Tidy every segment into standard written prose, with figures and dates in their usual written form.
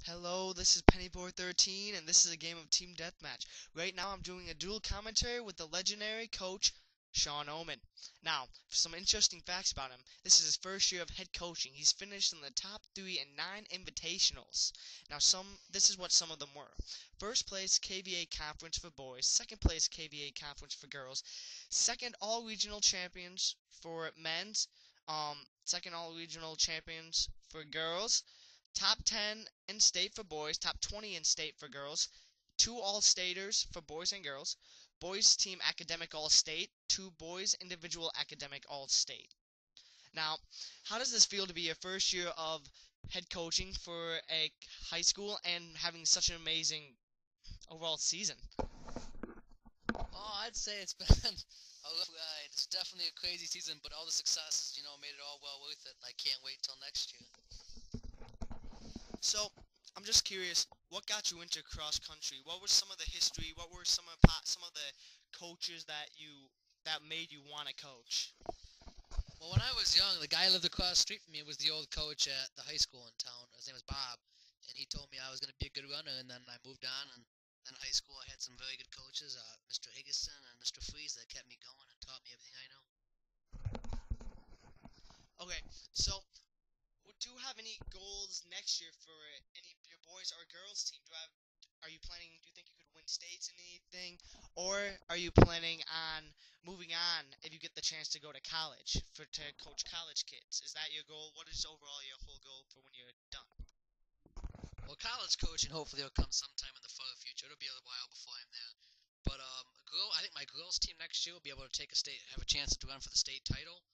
Hello, this is Pennyboard13, and this is a game of Team Deathmatch. Right now, I'm doing a dual commentary with the legendary coach, Sean Ohman. Now, some interesting facts about him. This is his first year of head coaching. He's finished in the top 3 in 9 invitationals. Now, this is what some of them were. First place, KVA Conference for boys. Second place, KVA Conference for girls. Second, all-regional champions for men's. Second all-regional champions for girls. Top 10 in state for boys, top 20 in state for girls, 2 all-staters for boys and girls, boys team academic all-state, 2 boys individual academic all-state. Now, how does this feel to be your first year of head coaching for a high school and having such an amazing overall season? Oh, I'd say it's been a rough ride. It's definitely a crazy season, but all the success, made it all well worth it. I can't wait till next year. So, I'm just curious, what got you into cross country? What was some of the history? What were some of the coaches that made you want to coach? Well, when I was young, the guy who lived across the street from me was the old coach at the high school in town. His name was Bob, and he told me I was going to be a good runner, and then I moved on, and in high school I had some very good coaches, Mr. Higginson and Mr. Fries, that kept me going and taught me everything I know. Okay, so do you have any goals next year for any of your boys or girls team? Do you think you could win states in anything? Or are you planning on moving on if you get the chance to go to college to coach college kids? Is that your goal? What is overall your whole goal for when you're done? Well, college coaching hopefully will come sometime in the far future. It'll be a while before I'm there. But I think my girls team next year will be able to have a chance to run for the state title.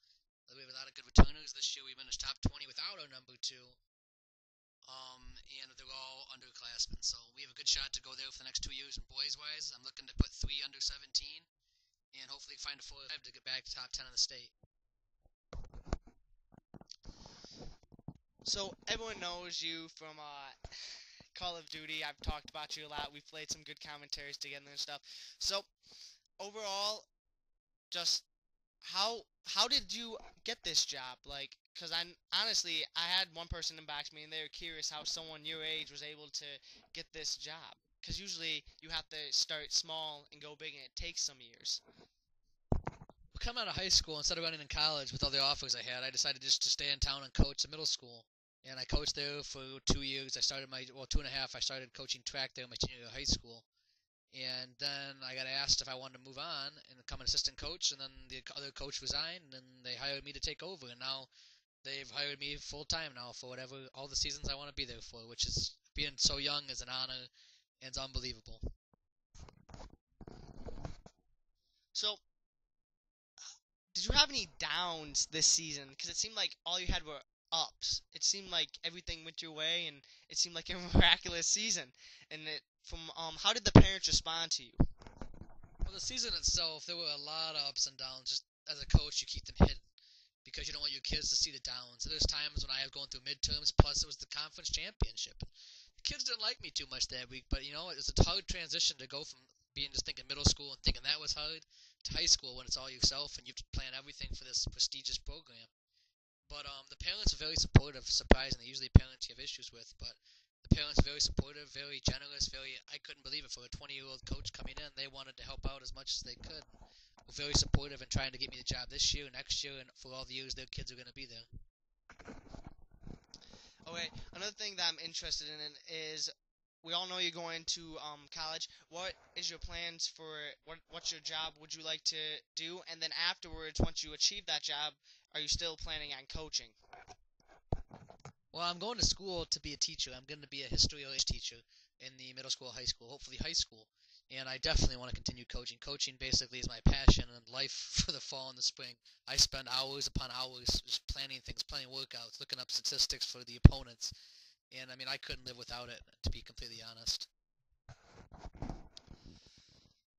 We have a lot of good returners. This year we finished top 20 without our number 2. And they're all underclassmen. So we have a good shot to go there for the next 2 years. And boys-wise, I'm looking to put 3 under 17 and hopefully find a 4 or 5 to get back to top 10 in the state. So everyone knows you from Call of Duty. I've talked about you a lot. We've played some good commentaries together and stuff. So overall, just how did you get this job? Because I had one person inbox me and they were curious how someone your age was able to get this job. Because usually you have to start small and go big, and it takes some years. Well, coming out of high school, instead of running in college with all the offers I had, I decided just to stay in town and coach the middle school. And I coached there for 2 years. 2.5. I started coaching track there in my junior year of high school. And then I got asked if I wanted to move on and become an assistant coach, and then the other coach resigned, and they hired me to take over, and now they've hired me full-time now for all the seasons I want to be there for, which is, being so young is an honor, and it's unbelievable. So, did you have any downs this season? Because it seemed like all you had were ups. It seemed like everything went your way, and it seemed like a miraculous season. And how did the parents respond to you? Well, the season itself, there were a lot of ups and downs. Just as a coach, you keep them hidden because you don't want your kids to see the downs. So there's times when I was going through midterms, plus it was the conference championship. The kids didn't like me too much that week, but it was a hard transition to go from being just thinking middle school and thinking that was hard to high school when it's all yourself and you have to plan everything for this prestigious program. But the parents are very supportive, surprisingly. Usually parents you have issues with, but the parents are very supportive, very generous, I couldn't believe it for a 20-year-old coach coming in. They wanted to help out as much as they could. Were very supportive and trying to get me the job this year, next year, and for all the years their kids are going to be there. Okay, another thing that I'm interested in is, we all know you're going to college. What is your plans for, what's your job would you like to do? And then afterwards, once you achieve that job, are you still planning on coaching? Well, I'm going to school to be a teacher. I'm going to be a history or English teacher in the middle school, high school, hopefully high school. And I definitely want to continue coaching. Coaching basically is my passion and life for the fall and the spring. I spend hours upon hours just planning things, planning workouts, looking up statistics for the opponents. And, I couldn't live without it, to be completely honest.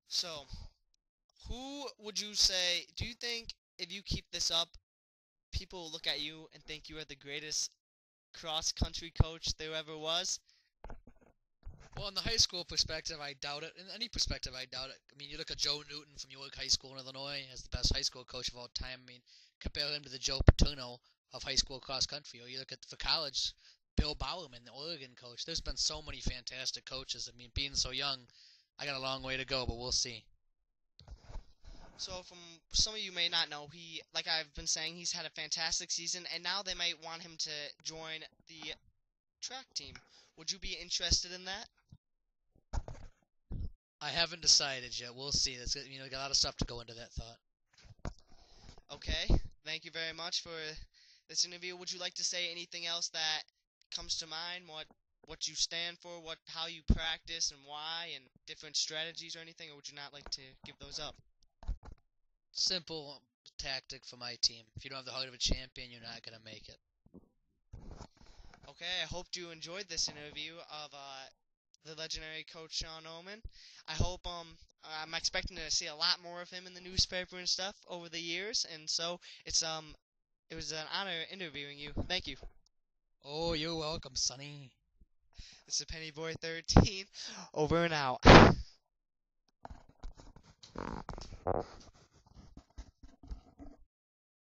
So, who would you say, do you think if you keep this up, people will look at you and think you are the greatest cross-country coach there ever was? Well, in the high school perspective, I doubt it. In any perspective, I doubt it. You look at Joe Newton from York High School in Illinois as the best high school coach of all time. Compare him to the Joe Paterno of high school cross country. Or you look at for college, Bill Bowerman, the Oregon coach. There's been so many fantastic coaches. I mean, being so young, I got a long way to go, but we'll see. So, from some of you may not know, like I've been saying, he's had a fantastic season, and now they might want him to join the track team. Would you be interested in that? I haven't decided yet. We'll see. There's got a lot of stuff to go into that thought. Okay, thank you very much for this interview. Would you like to say anything else that comes to mind? What you stand for, how you practice, and why, and different strategies or anything, or would you not like to give those up? Simple tactic for my team. If you don't have the heart of a champion, you're not gonna make it. Okay, I hope you enjoyed this interview of the legendary coach Sean Ohman. I hope I'm expecting to see a lot more of him in the newspaper and stuff over the years, and so it was an honor interviewing you. Thank you. Oh, you're welcome, Sonny. This is mw3, over and out.